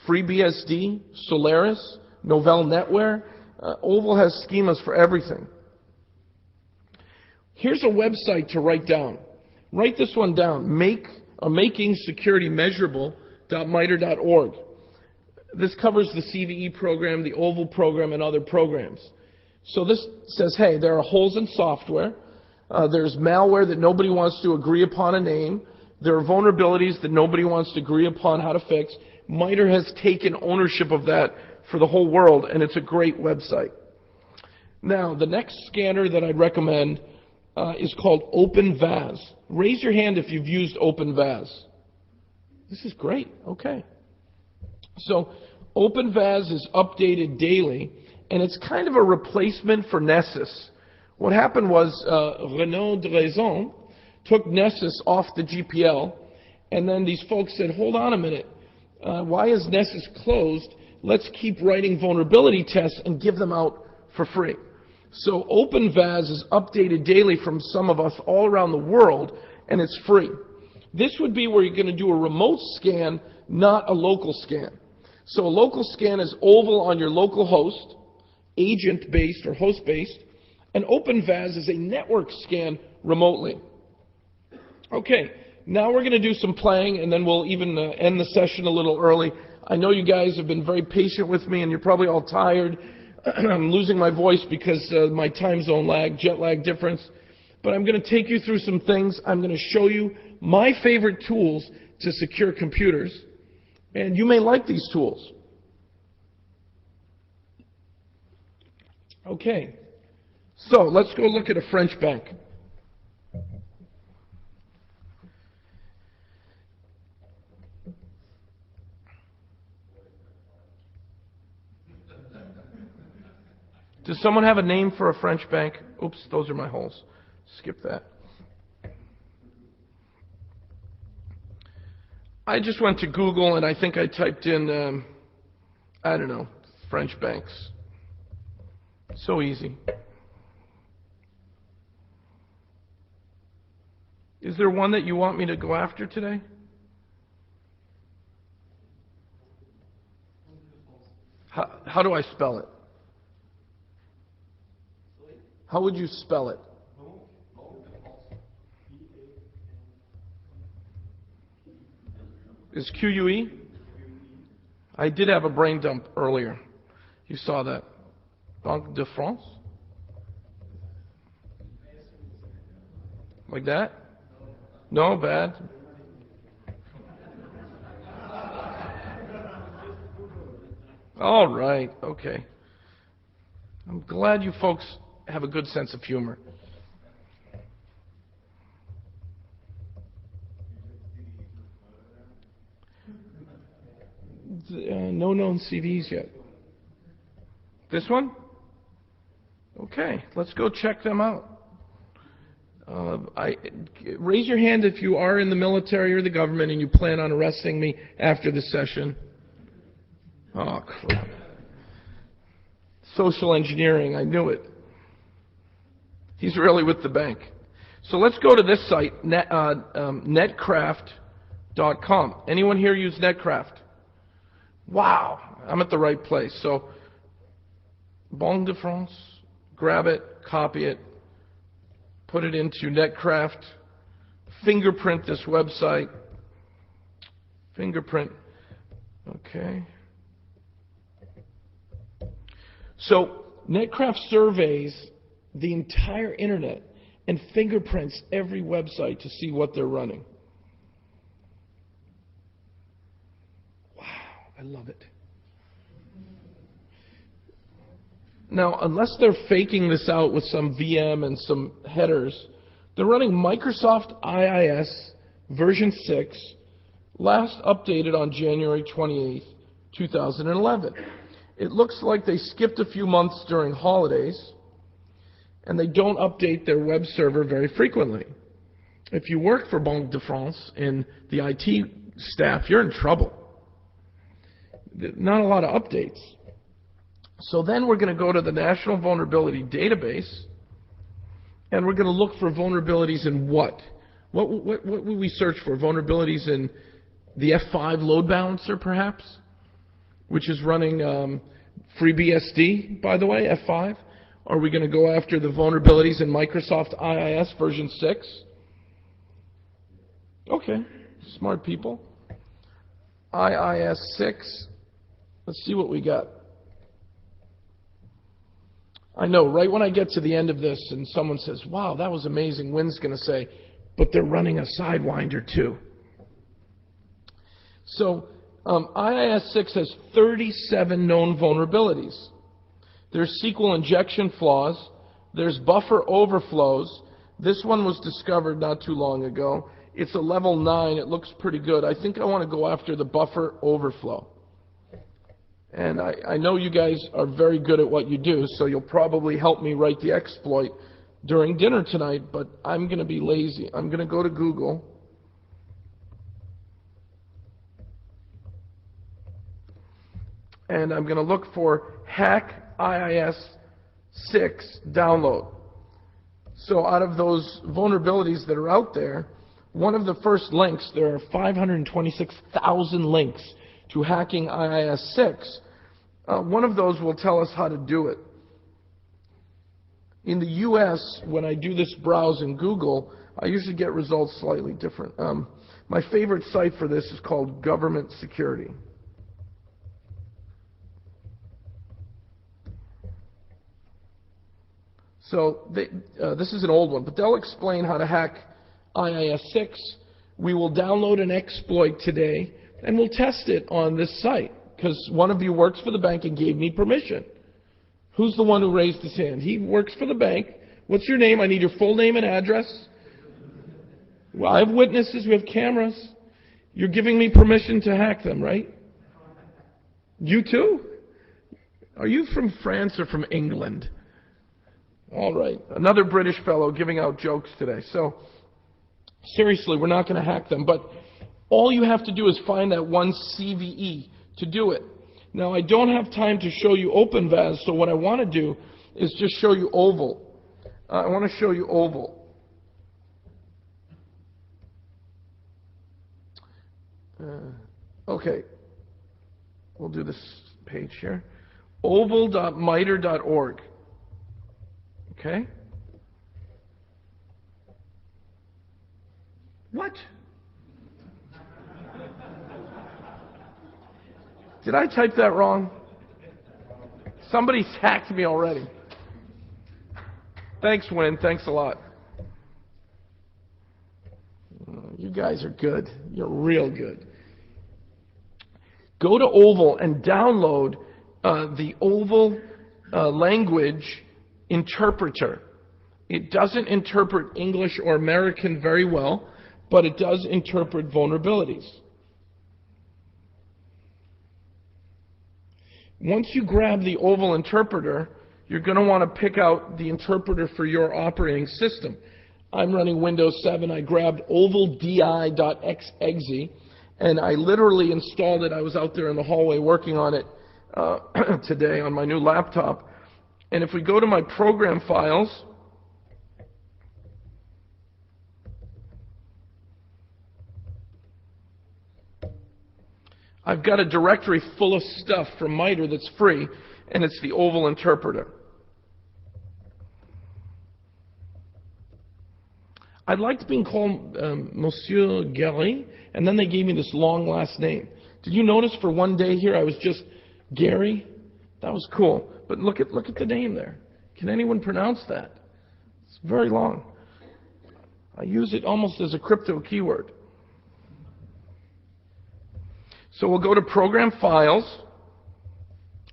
FreeBSD, Solaris, Novell NetWare. Oval has schemas for everything. Here's a website to write down. Write this one down, makingsecuritymeasurable.miter.org. This covers the CVE program, the Oval program, and other programs. So this says, hey, there are holes in software. There's malware that nobody wants to agree upon a name. There are vulnerabilities that nobody wants to agree upon how to fix. MITRE has taken ownership of that for the whole world, and it's a great website. Now, the next scanner that I'd recommend is called OpenVAS. Raise your hand if you've used OpenVAS. This is great. Okay. So OpenVAS is updated daily, and it's kind of a replacement for Nessus. What happened was Renaud de Raison took Nessus off the GPL, and then these folks said, hold on a minute. Why is Nessus closed? Let's keep writing vulnerability tests and give them out for free. So OpenVAS is updated daily from some of us all around the world, and it's free. This would be where you're going to do a remote scan, not a local scan. So a local scan is Oval on your local host, agent-based or host-based, and OpenVAS is a network scan remotely. Okay, now we're going to do some playing, and then we'll even end the session a little early. I know you guys have been very patient with me, and you're probably all tired. I'm losing my voice because my time zone lag, jet lag difference. But I'm going to take you through some things. I'm going to show you my favorite tools to secure computers. And you may like these tools. Okay. So let's go look at a French bank. Does someone have a name for a French bank? Oops, those are my holes. Skip that. I just went to Google and I think I typed in, I don't know, French banks. So easy. Is there one that you want me to go after today? How do I spell it? How would you spell it? Is QUE? I did have a brain dump earlier. You saw that. Banque de France? Like that? No, bad. All right, okay. I'm glad you folks have a good sense of humor. No known CVs yet. This one? Okay, let's go check them out. Raise your hand if you are in the military or the government and you plan on arresting me after the session. Oh, crap. Social engineering, I knew it. He's really with the bank. So let's go to this site, netcraft.com. Anyone here use Netcraft? Wow, I'm at the right place. So, Banque de France, grab it, copy it, put it into Netcraft, fingerprint this website, fingerprint, okay. So, Netcraft surveys the entire internet and fingerprints every website to see what they're running. Wow, I love it. Now, unless they're faking this out with some VM and some headers, they're running Microsoft IIS version 6, last updated on January 28th, 2011. It looks like they skipped a few months during holidays, and they don't update their web server very frequently. If you work for Banque de France in the IT staff, you're in trouble. Not a lot of updates. So then we're going to go to the National Vulnerability Database, and we're going to look for vulnerabilities in what? What would we search for? Vulnerabilities in the F5 load balancer, perhaps? Which is running FreeBSD, by the way, F5. Are we going to go after the vulnerabilities in Microsoft IIS version 6? Okay, smart people. IIS 6. Let's see what we got. I know, right when I get to the end of this and someone says, wow, that was amazing, Wynn's going to say, but they're running a Sidewinder too. So IIS 6 has 37 known vulnerabilities. There's SQL injection flaws. There's buffer overflows. This one was discovered not too long ago. It's a level 9. It looks pretty good. I think I want to go after the buffer overflow. And I know you guys are very good at what you do, so you'll probably help me write the exploit during dinner tonight, but I'm going to be lazy. I'm going to go to Google. And I'm going to look for Hack IIS 6 download. So out of those vulnerabilities that are out there, one of the first links, there are 526,000 links to hacking IIS 6. One of those will tell us how to do it. In the US, when I do this browse in Google, I usually get results slightly different. My favorite site for this is called Government Security. So this is an old one, but they'll explain how to hack IIS 6. We will download an exploit today, and we'll test it on this site, because one of you works for the bank and gave me permission. Who's the one who raised his hand? He works for the bank. What's your name? I need your full name and address. Well, I have witnesses. We have cameras. You're giving me permission to hack them, right? You too? Are you from France or from England? All right. Another British fellow giving out jokes today. So, seriously, we're not going to hack them. But all you have to do is find that one CVE to do it. Now, I don't have time to show you OpenVAS, so what I want to do is just show you Oval. I want to show you Oval. Okay. We'll do this page here. Oval.miter.org. Okay? What? Did I type that wrong? Somebody's hacked me already. Thanks, Wynn. Thanks a lot. You guys are good. You're real good. Go to Oval and download the Oval language interpreter. It doesn't interpret English or American very well, but it does interpret vulnerabilities. Once you grab the Oval interpreter, you're going to want to pick out the interpreter for your operating system. I'm running Windows 7. I grabbed ovaldi.exe, and I literally installed it. I was out there in the hallway working on it today on my new laptop. And if we go to my program files, I've got a directory full of stuff from MITRE that's free, and it's the oval interpreter. I liked being called Monsieur Gary, and then they gave me this long last name. Did you notice for one day here I was just Gary? That was cool. But look at the name there. Can anyone pronounce that? It's very long. I use it almost as a crypto keyword. So we'll go to Program Files.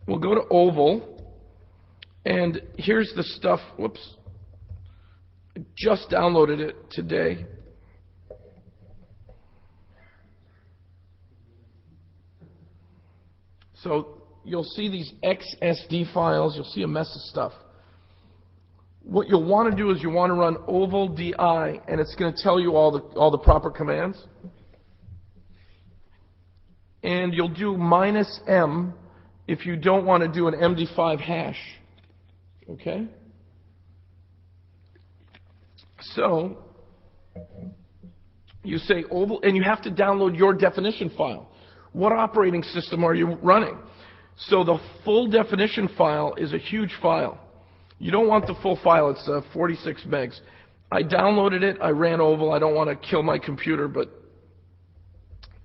We'll go to Oval. And here's the stuff. Whoops. I just downloaded it today. So you'll see these XSD files. You'll see a mess of stuff. What you'll want to do is you want to run ovaldi, and it's going to tell you all the proper commands. And you'll do -M if you don't want to do an MD5 hash. Okay? So you say oval, and you have to download your definition file. What operating system are you running? So the full definition file is a huge file. You don't want the full file. It's 46 megs. I downloaded it. I ran oval. I don't want to kill my computer, but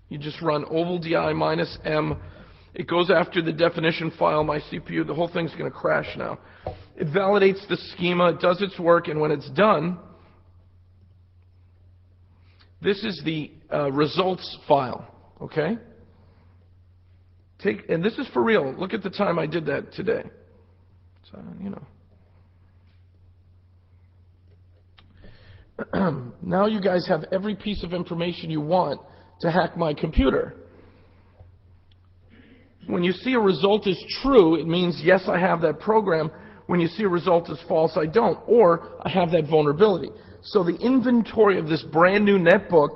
you just run ovaldi -M. It goes after the definition file. My CPU, the whole thing's going to crash now. It validates the schema. It does its work, and when it's done, this is the results file. Okay? And this is for real. Look at the time I did that today. So, you know. Now you guys have every piece of information you want to hack my computer. When you see a result is true, it means, yes, I have that program. When you see a result is false, I don't. Or I have that vulnerability. So the inventory of this brand new netbook,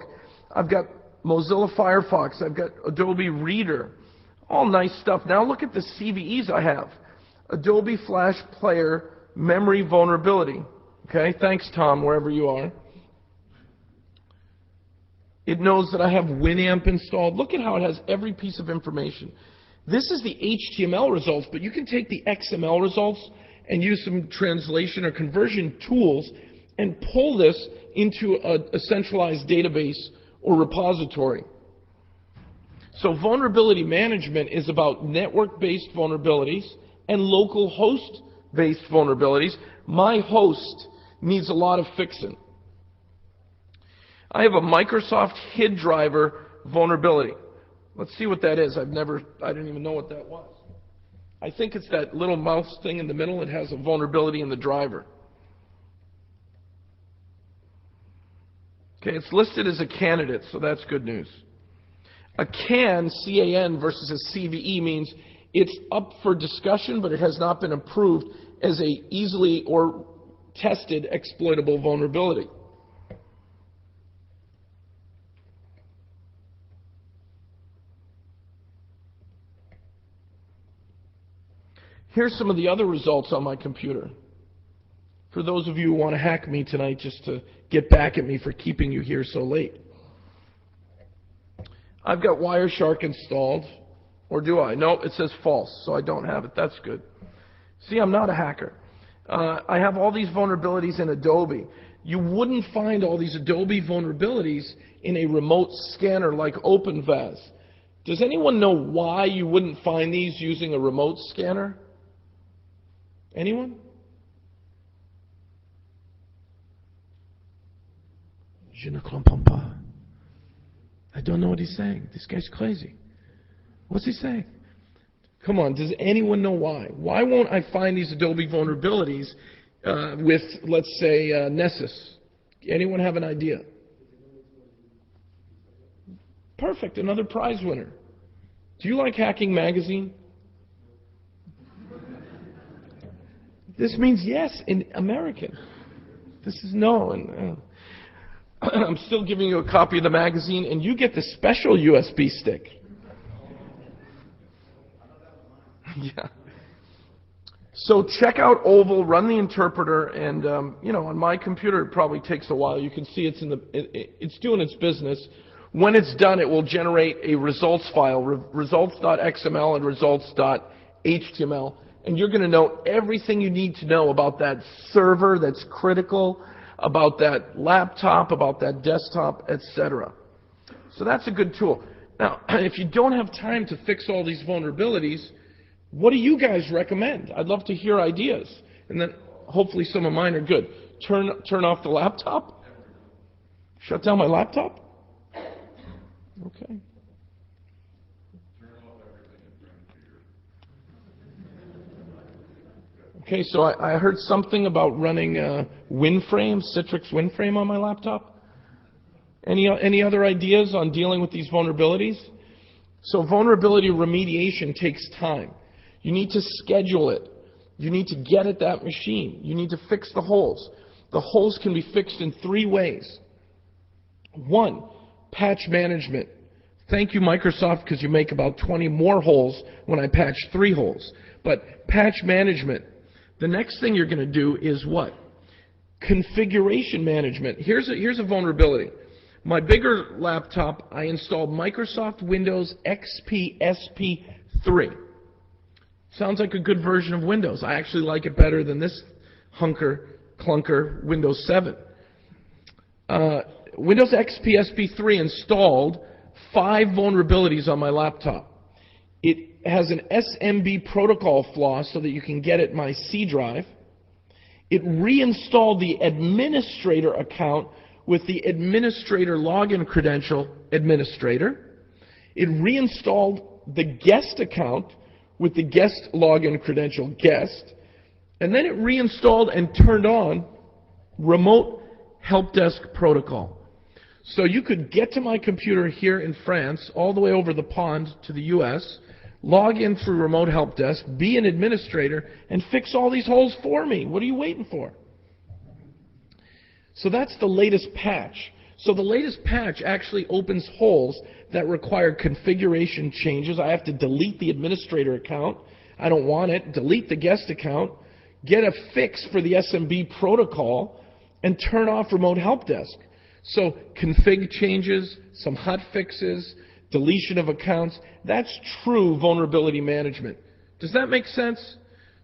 I've got Mozilla Firefox, I've got Adobe Reader, all nice stuff. Now look at the CVEs I have. Adobe Flash Player Memory Vulnerability. Okay, thanks, Tom, wherever you are. It knows that I have Winamp installed. Look at how it has every piece of information. This is the HTML results, but you can take the XML results and use some translation or conversion tools and pull this into a centralized database or repository. So vulnerability management is about network-based vulnerabilities and local host-based vulnerabilities. My host needs a lot of fixing. I have a Microsoft HID driver vulnerability. Let's see what that is. I didn't even know what that was. I think it's that little mouse thing in the middle. It has a vulnerability in the driver. Okay, it's listed as a candidate, so that's good news. A CAN, C-A-N, versus a CVE means it's up for discussion, but it has not been approved as a easily or tested exploitable vulnerability. Here's some of the other results on my computer. For those of you who want to hack me tonight just to get back at me for keeping you here so late. I've got Wireshark installed. Or do I? No, it says false, so I don't have it. That's good. See, I'm not a hacker. I have all these vulnerabilities in Adobe. You wouldn't find all these Adobe vulnerabilities in a remote scanner like OpenVAS. Does anyone know why you wouldn't find these using a remote scanner? Anyone? Je ne comprends pas. I don't know what he's saying. This guy's crazy. What's he saying? Come on, does anyone know why? Why won't I find these Adobe vulnerabilities with, let's say, Nessus? Anyone have an idea? Perfect, another prize winner. Do you like Hacking Magazine? This means yes in American. This is no. And I'm still giving you a copy of the magazine, and you get the special USB stick. Yeah. So check out Oval, run the interpreter, and on my computer it probably takes a while. You can see it's it's doing its business. When it's done, it will generate a results file, results.xml and results.html, and you're going to know everything you need to know about that server that's critical, about that laptop, about that desktop, etc. So that's a good tool. Now, if you don't have time to fix all these vulnerabilities, what do you guys recommend? I'd love to hear ideas. And then hopefully some of mine are good. Turn off the laptop? Shut down my laptop? Okay. Turn off everything and turn the computer. Okay, so I heard something about running WinFrame, Citrix WinFrame on my laptop. Any other ideas on dealing with these vulnerabilities? So vulnerability remediation takes time. You need to schedule it. You need to get at that machine. You need to fix the holes. The holes can be fixed in 3 ways. 1, patch management. Thank you, Microsoft, because you make about 20 more holes when I patch 3 holes. But patch management. The next thing you're going to do is what? Configuration management. Here's a vulnerability. My bigger laptop, I installed Microsoft Windows XP SP3. Sounds like a good version of Windows. I actually like it better than this clunker Windows 7. Windows XP SP3 installed 5 vulnerabilities on my laptop. It has an SMB protocol flaw so that you can get at my C drive. It reinstalled the administrator account with the administrator login credential administrator. It reinstalled the guest account with the guest login credential guest. And then it reinstalled and turned on remote help desk protocol. So you could get to my computer here in France, all the way over the pond to the US, log in through remote help desk, be an administrator, and fix all these holes for me. What are you waiting for? So that's the latest patch. So the latest patch actually opens holes that require configuration changes. I have to delete the administrator account. I don't want it. Delete the guest account. Get a fix for the SMB protocol and turn off remote help desk. So config changes, some hot fixes, deletion of accounts. That's true vulnerability management. Does that make sense?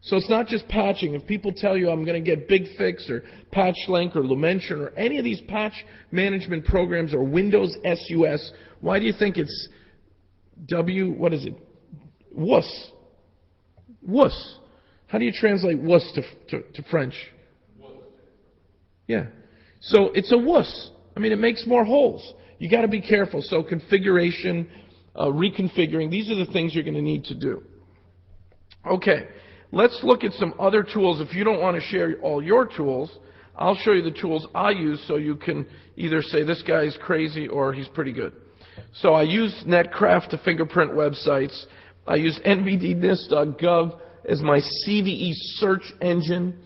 So it's not just patching. If people tell you I'm going to get BigFix or PatchLink or Lumention or any of these patch management programs or Windows SUS, why do you think it's WUS? WUS. How do you translate WUS to French? Yeah. So it's a WUS. I mean, it makes more holes. You got to be careful. So configuration, reconfiguring, these are the things you're going to need to do. Okay. Let's look at some other tools. If you don't want to share all your tools, I'll show you the tools I use so you can either say this guy's crazy or he's pretty good. So I use Netcraft to fingerprint websites. I use nvdnis.gov as my CVE search engine.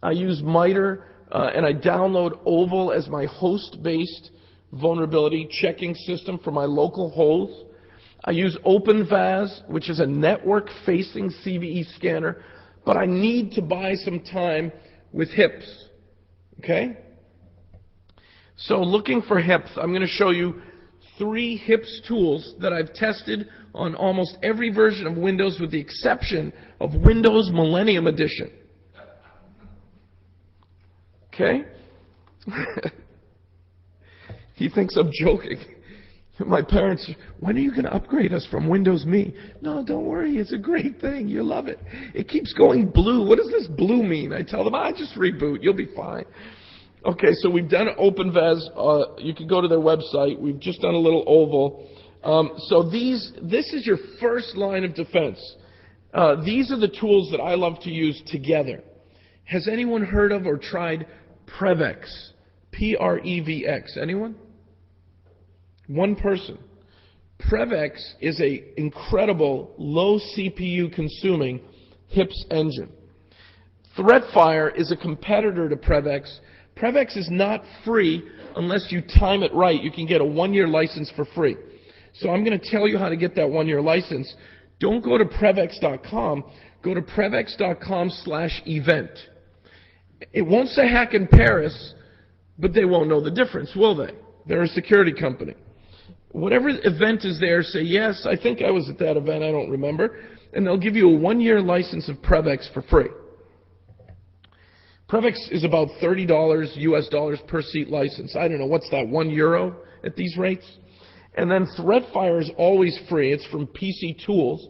I use MITRE, and I download Oval as my host-based vulnerability checking system for my local holes. I use OpenVAS, which is a network-facing CVE scanner, but I need to buy some time with HIPS, okay? So looking for HIPS, I'm going to show you 3 HIPS tools that I've tested on almost every version of Windows with the exception of Windows Millennium Edition. Okay? He thinks I'm joking. My parents, when are you going to upgrade us from Windows Me? No, don't worry, it's a great thing. You'll love it. It keeps going blue. What does this blue mean? I tell them, just reboot. You'll be fine. Okay, so we've done OpenVAS. You can go to their website. We've just done a little Oval. So this is your first line of defense. These are the tools that I love to use together. Has anyone heard of or tried Prevex? P-R-E-V-X. Anyone? One person. Prevex is an incredible, low CPU consuming HIPS engine. ThreatFire is a competitor to Prevex. Prevex is not free unless you time it right. You can get a 1-year license for free. So I'm going to tell you how to get that 1-year license. Don't go to Prevex.com. Go to Prevex.com/event. It won't say Hack in Paris, but they won't know the difference, will they? They're a security company. Whatever event is there, say, yes, I think I was at that event, I don't remember, and they'll give you a 1-year license of Prevex for free. Prevex is about $30 US dollars per seat license. I don't know, what's that, €1 at these rates? And then ThreatFire is always free. It's from PC Tools.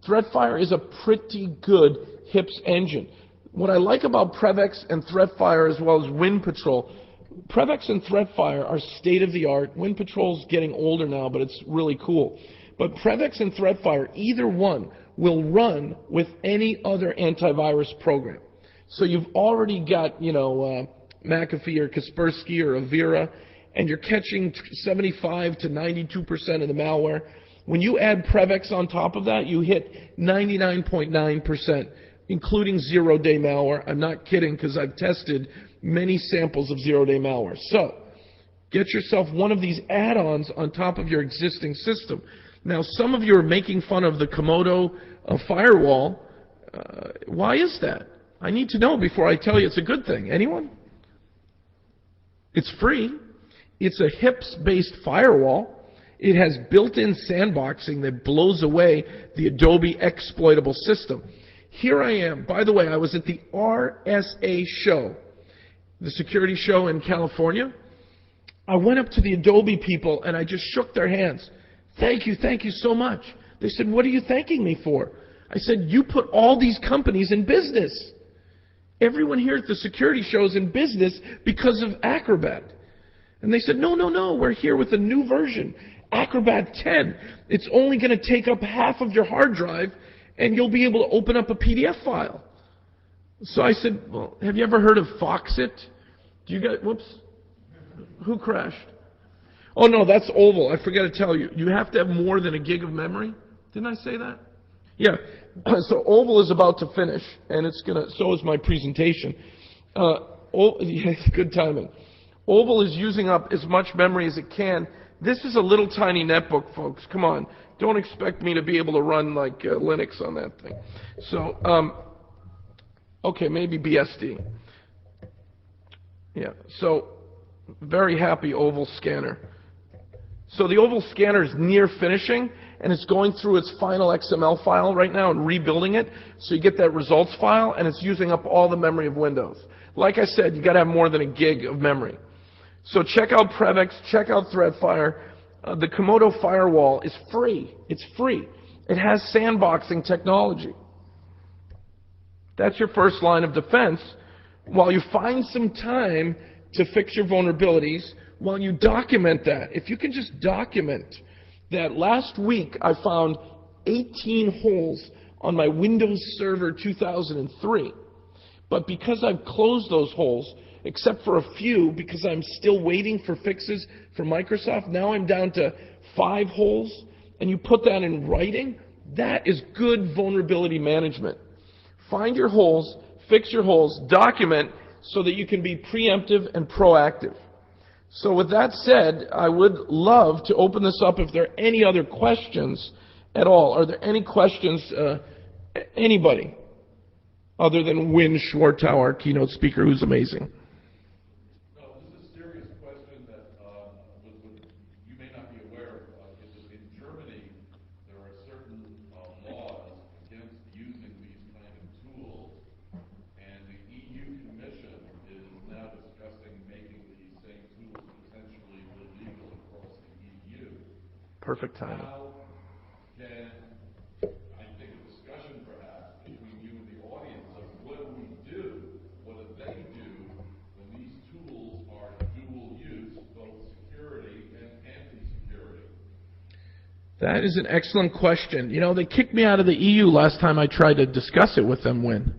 ThreatFire is a pretty good HIPS engine. What I like about Prevex and ThreatFire as well as Wind Patrol, Prevex and ThreatFire are state-of-the-art. Wind Patrol's getting older now, but it's really cool. But Prevex and ThreatFire, either one, will run with any other antivirus program. So you've already got, McAfee or Kaspersky or Avira, and you're catching 75 to 92% of the malware. When you add Prevex on top of that, you hit 99.9%, including zero-day malware. I'm not kidding, because I've tested many samples of zero-day malware. So get yourself one of these add-ons on top of your existing system. Now, some of you are making fun of the Komodo firewall. Why is that? I need to know before I tell you it's a good thing. Anyone? It's free. It's a HIPS-based firewall. It has built-in sandboxing that blows away the Adobe exploitable system. Here I am. By the way, I was at the RSA show, the security show in California. I went up to the Adobe people and I just shook their hands. Thank you so much. They said, what are you thanking me for? I said, you put all these companies in business. Everyone here at the security show is in business because of Acrobat. And they said, no, we're here with a new version, Acrobat 10. It's only going to take up half of your hard drive, and you'll be able to open up a PDF file. So I said, well, have you ever heard of Foxit? Do you guys, whoops, who crashed? Oh, no, that's Oval. I forgot to tell you. You have to have more than a gig of memory. Didn't I say that? Yeah. So Oval is about to finish, and it's going to, so is my presentation. Good timing. Oval is using up as much memory as it can. This is a little tiny netbook, folks. Come on. Don't expect me to be able to run like Linux on that thing. So, okay, maybe BSD. Yeah, so very happy Oval scanner. So the Oval scanner is near finishing, and it's going through its final XML file right now and rebuilding it. So you get that results file, and it's using up all the memory of Windows. Like I said, you got to have more than a gig of memory. So check out Prevex, check out ThreatFire. The Komodo firewall is free. It's free. It has sandboxing technology. That's your first line of defense. While you find some time to fix your vulnerabilities, while you document that, if you can just document that last week I found 18 holes on my Windows Server 2003, but because I've closed those holes, except for a few, because I'm still waiting for fixes from Microsoft, now I'm down to 5 holes, and you put that in writing, that is good vulnerability management. Find your holes, fix your holes, document so that you can be preemptive and proactive. So with that said, I would love to open this up if there are any other questions at all. Are there any questions, anybody, other than Win Schwartau, our keynote speaker, who's amazing? No, this is a serious question that you may not be aware of. In Germany, there are certain laws against using these kind of tools, and the EU Commission is now discussing making these same tools potentially illegal across the EU. Perfect timing. How can, I think, a discussion perhaps between you and the audience of what do we do, what do they do when these tools are dual use, both security and anti-security? That is an excellent question. You know, they kicked me out of the EU last time I tried to discuss it with them, Win.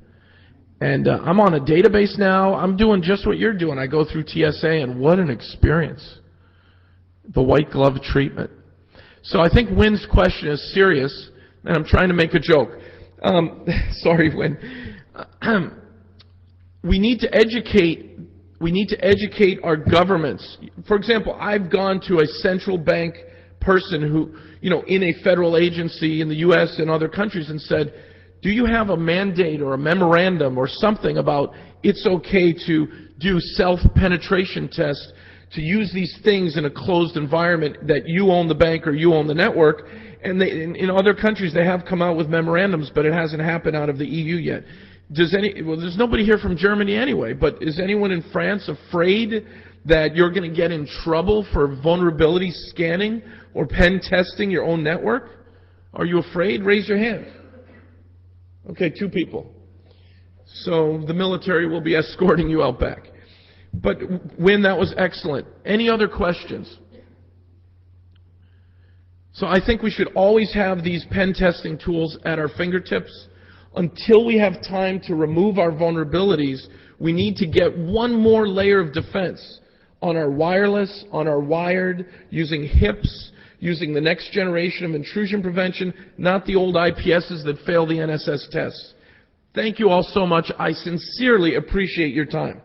And I'm on a database now. I'm doing just what you're doing. I go through TSA, and what an experience. The white glove treatment. So I think Win's question is serious, and I'm trying to make a joke. Sorry, Win. we need to educate. We need to educate our governments. For example, I've gone to a central bank person who, in a federal agency in the U.S. and other countries and said, do you have a mandate or a memorandum or something about it's okay to do self-penetration tests, to use these things in a closed environment that you own the bank or you own the network? And in other countries, they have come out with memorandums, but it hasn't happened out of the EU yet. Well, there's nobody here from Germany anyway, but is anyone in France afraid that you're going to get in trouble for vulnerability scanning or pen testing your own network? Are you afraid? Raise your hand. Okay, 2 people. So the military will be escorting you out back. But, Wynn, that was excellent. Any other questions? So I think we should always have these pen testing tools at our fingertips. Until we have time to remove our vulnerabilities, we need to get one more layer of defense on our wireless, on our wired, using HIPs, using the next generation of intrusion prevention, not the old IPSs that fail the NSS tests. Thank you all so much. I sincerely appreciate your time.